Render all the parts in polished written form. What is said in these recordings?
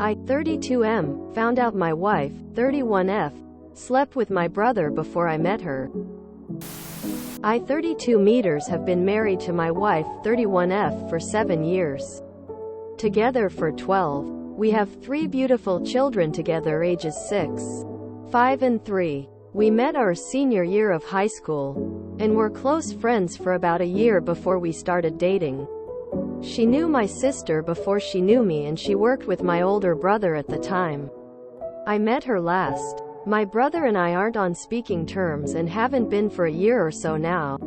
I, 32M, found out my wife, 31F, slept with my brother before I met her. I, 32 meters, have been married to my wife, 31F, for 7 years. Together for 12. We have 3 beautiful children together, ages 6, 5 and 3. We met our senior year of high school, and were close friends for about a year before we started dating. She knew my sister before she knew me, and she worked with my older brother at the time I met her last. My brother and I aren't on speaking terms and haven't been for a year or so now.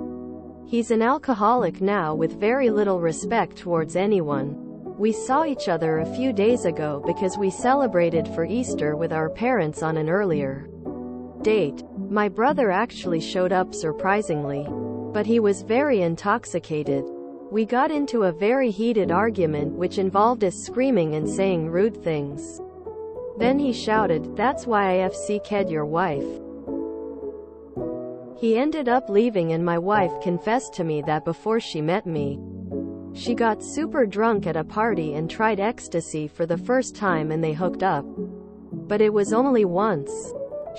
He's an alcoholic now with very little respect towards anyone. We saw each other a few days ago because we celebrated for Easter with our parents on an earlier date. My brother actually showed up surprisingly, but he was very intoxicated. We got into a very heated argument which involved us screaming and saying rude things. Then he shouted, "That's why I FCK'd your wife." He ended up leaving, and my wife confessed to me that before she met me, she got super drunk at a party and tried ecstasy for the first time, and they hooked up. But it was only once.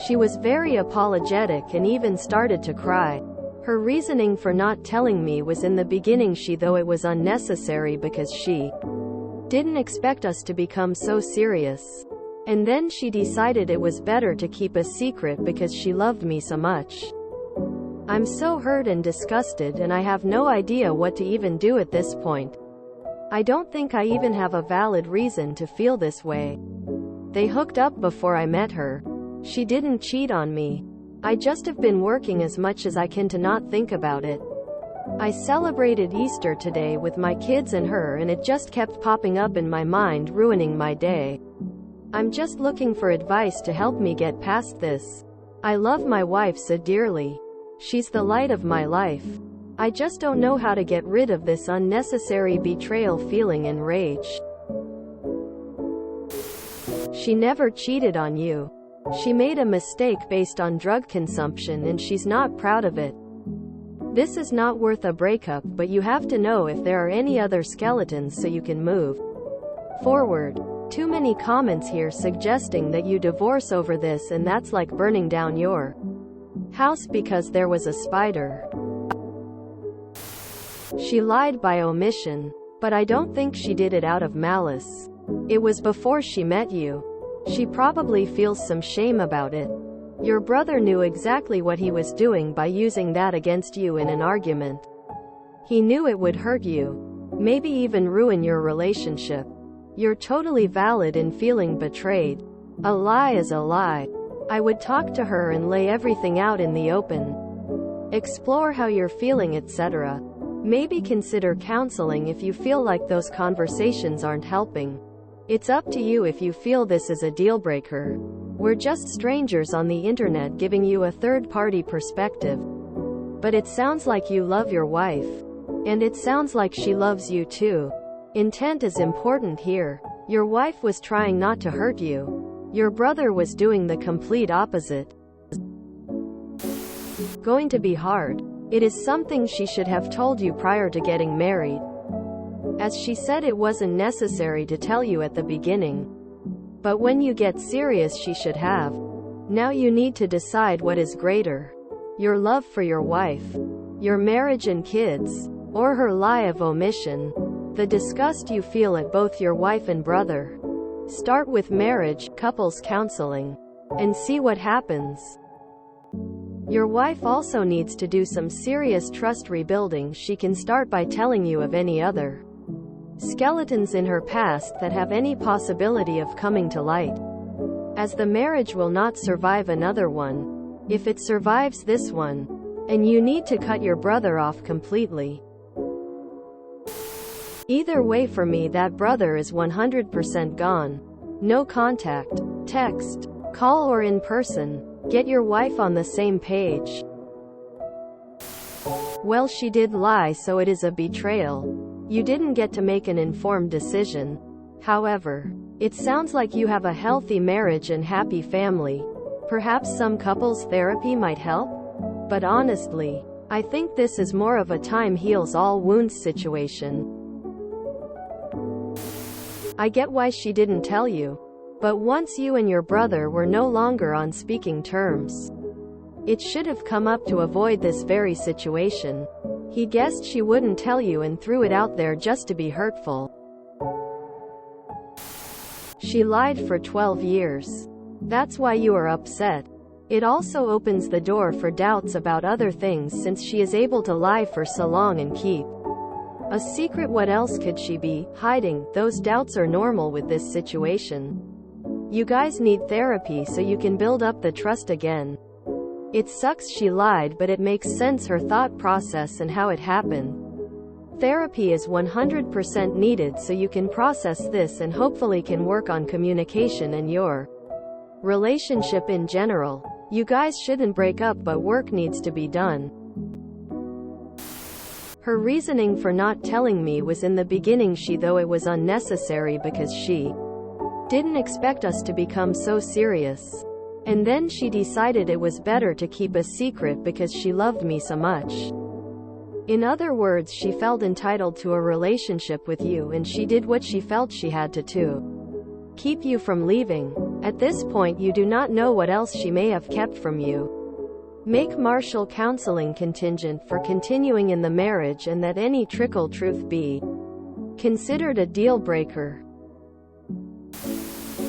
She was very apologetic and even started to cry. Her reasoning for not telling me was, in the beginning though it was unnecessary because she didn't expect us to become so serious. And then she decided it was better to keep a secret because she loved me so much. I'm so hurt and disgusted, and I have no idea what to even do at this point. I don't think I even have a valid reason to feel this way. They hooked up before I met her. She didn't cheat on me. I just have been working as much as I can to not think about it. I celebrated Easter today with my kids and her, and it just kept popping up in my mind, ruining my day. I'm just looking for advice to help me get past this. I love my wife so dearly. She's the light of my life. I just don't know how to get rid of this unnecessary betrayal feeling and rage. She never cheated on you. She made a mistake based on drug consumption, and she's not proud of it. This is not worth a breakup, but you have to know if there are any other skeletons so you can move forward. Too many comments here suggesting that you divorce over this, and that's like burning down your house because there was a spider. She lied by omission, but I don't think she did it out of malice. It was before she met you. She probably feels some shame about it. Your brother knew exactly what he was doing by using that against you in an argument. He knew it would hurt you, maybe even ruin your relationship. You're totally valid in feeling betrayed. A lie is a lie. I would talk to her and lay everything out in the open. Explore how you're feeling, etc. Maybe consider counseling if you feel like those conversations aren't helping. It's up to you if you feel this is a deal breaker. We're just strangers on the internet giving you a third-party perspective. But it sounds like you love your wife. And it sounds like she loves you too. Intent is important here. Your wife was trying not to hurt you. Your brother was doing the complete opposite. Going to be hard. It is something she should have told you prior to getting married. As she said, it wasn't necessary to tell you at the beginning. But when you get serious, she should have. Now you need to decide what is greater. Your love for your wife, your marriage and kids, or her lie of omission. The disgust you feel at both your wife and brother. Start with marriage, couples counseling, and see what happens. Your wife also needs to do some serious trust rebuilding. She can start by telling you of any other skeletons in her past that have any possibility of coming to light, as the marriage will not survive another one, if it survives this one, and you need to cut your brother off completely. Either way, for me, that brother is 100% gone. No contact, text, call, or in person. Get your wife on the same page. Well, she did lie, so it is a betrayal. You didn't get to make an informed decision. However, it sounds like you have a healthy marriage and happy family. Perhaps some couples therapy might help? But honestly, I think this is more of a time heals all wounds situation. I get why she didn't tell you. But once you and your brother were no longer on speaking terms, it should have come up to avoid this very situation. He guessed she wouldn't tell you and threw it out there just to be hurtful. She lied for 12 years. That's why you are upset. It also opens the door for doubts about other things since she is able to lie for so long and keep a secret. What else could she be hiding? Those doubts are normal with this situation. You guys need therapy so you can build up the trust again. It sucks she lied, but it makes sense, her thought process and how it happened. Therapy is 100% needed so you can process this and hopefully can work on communication and your relationship in general. You guys shouldn't break up, but work needs to be done. Her reasoning for not telling me was in the beginning though it was unnecessary because she didn't expect us to become so serious. And then she decided it was better to keep a secret because she loved me so much. In other words, she felt entitled to a relationship with you and she did what she felt she had to keep you from leaving. At this point you do not know what else she may have kept from you. Make marital counseling contingent for continuing in the marriage and that any trickle truth be considered a deal breaker.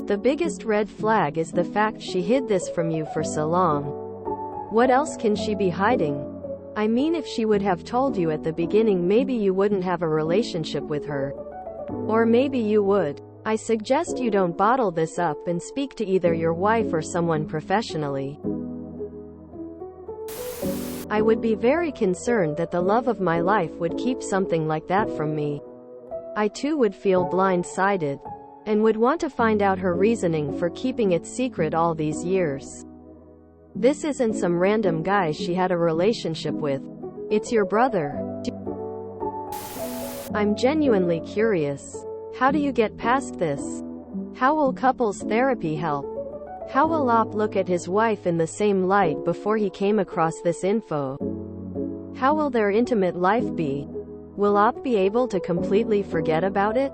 The biggest red flag is the fact she hid this from you for so long. What else can she be hiding? I mean, if she would have told you at the beginning, maybe you wouldn't have a relationship with her. Or maybe you would. I suggest you don't bottle this up and speak to either your wife or someone professionally. I would be very concerned that the love of my life would keep something like that from me. I too would feel blindsided and would want to find out her reasoning for keeping it secret all these years. This isn't some random guy she had a relationship with. It's your brother. I'm genuinely curious. How do you get past this? How will couples therapy help? How will Op look at his wife in the same light before he came across this info? How will their intimate life be? Will Op be able to completely forget about it?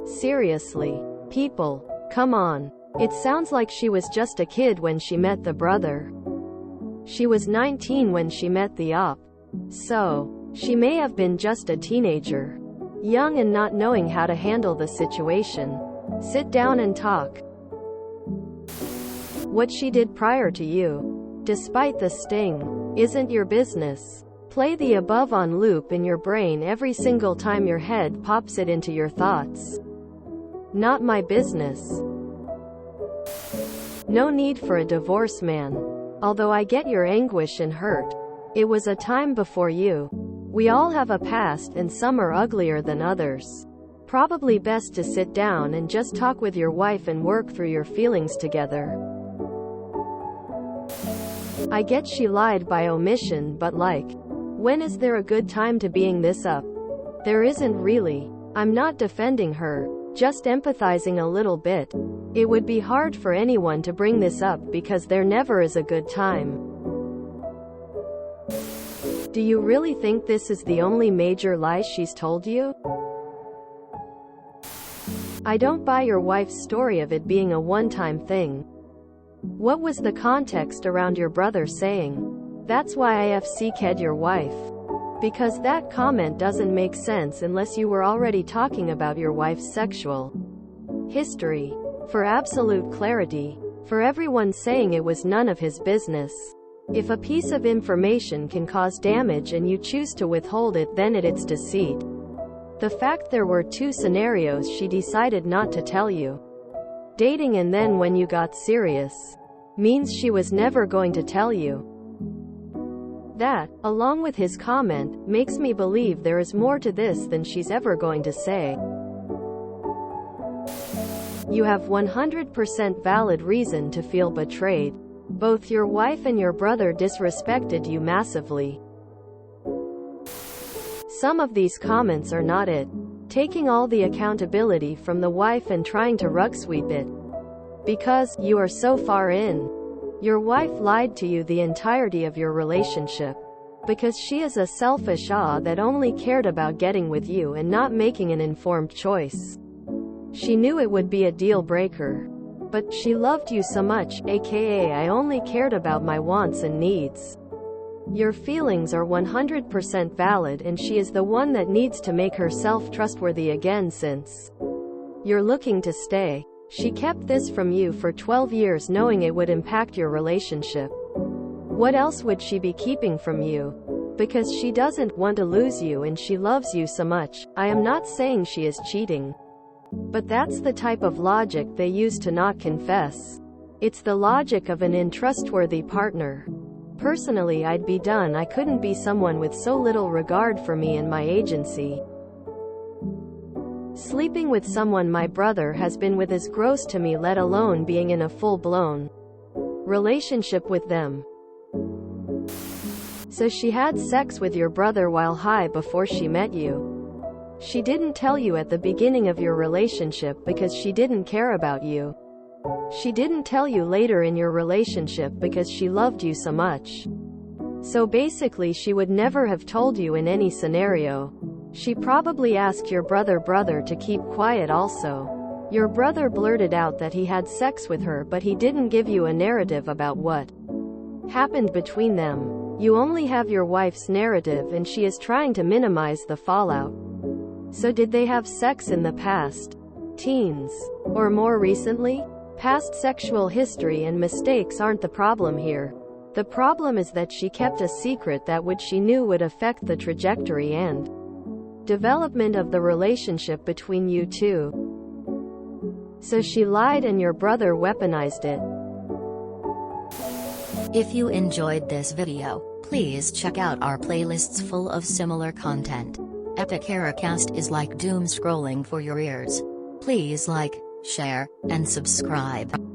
Seriously. People. Come on. It sounds like she was just a kid when she met the brother. She was 19 when she met the Op. So, she may have been just a teenager. Young and not knowing how to handle the situation. Sit down and talk. What she did prior to you, despite the sting, isn't your business. Play the above on loop in your brain every single time your head pops it into your thoughts. Not my business. No need for a divorce, man. Although I get your anguish and hurt. It was a time before you. We all have a past and some are uglier than others. Probably best to sit down and just talk with your wife and work through your feelings together. I get she lied by omission, but when is there a good time to being this up? There isn't really. I'm not defending her, just empathizing a little bit. It would be hard for anyone to bring this up because there never is a good time. Do you really think this is the only major lie she's told you? I don't buy your wife's story of it being a one-time thing. What was the context around your brother saying, "That's why I FCK'd your wife"? Because that comment doesn't make sense unless you were already talking about your wife's sexual history. For absolute clarity, for everyone saying it was none of his business. If a piece of information can cause damage and you choose to withhold it, then it's deceit. The fact there were two scenarios she decided not to tell you, dating and then when you got serious, means she was never going to tell you. That, along with his comment, makes me believe there is more to this than she's ever going to say. You have 100% valid reason to feel betrayed. Both your wife and your brother disrespected you massively. Some of these comments are not it. Taking all the accountability from the wife and trying to rug sweep it. Because you are so far in. Your wife lied to you the entirety of your relationship. Because she is a selfish that only cared about getting with you and not making an informed choice. She knew it would be a deal breaker. But she loved you so much, aka I only cared about my wants and needs. Your feelings are 100% valid, and she is the one that needs to make herself trustworthy again since you're looking to stay. She kept this from you for 12 years knowing it would impact your relationship. What else would she be keeping from you? Because she doesn't want to lose you and she loves you so much. I am not saying she is cheating. But that's the type of logic they use to not confess. It's the logic of an untrustworthy partner. Personally, I'd be done. I couldn't be someone with so little regard for me and my agency. Sleeping with someone my brother has been with is gross to me, let alone being in a full-blown relationship with them. So she had sex with your brother while high before she met you. She didn't tell you at the beginning of your relationship because she didn't care about you. She didn't tell you later in your relationship because she loved you so much. So basically she would never have told you in any scenario. She probably asked your brother to keep quiet also. Your brother blurted out that he had sex with her, but he didn't give you a narrative about what happened between them. You only have your wife's narrative, and she is trying to minimize the fallout. So did they have sex in the past? Teens? Or more recently? Past sexual history and mistakes aren't the problem here. The problem is that she kept a secret that which she knew would affect the trajectory and development of the relationship between you two. So she lied and your brother weaponized it. If you enjoyed this video, please check out our playlists full of similar content. ThrowRaeggraft is like doom scrolling for your ears. Please like, share, and subscribe.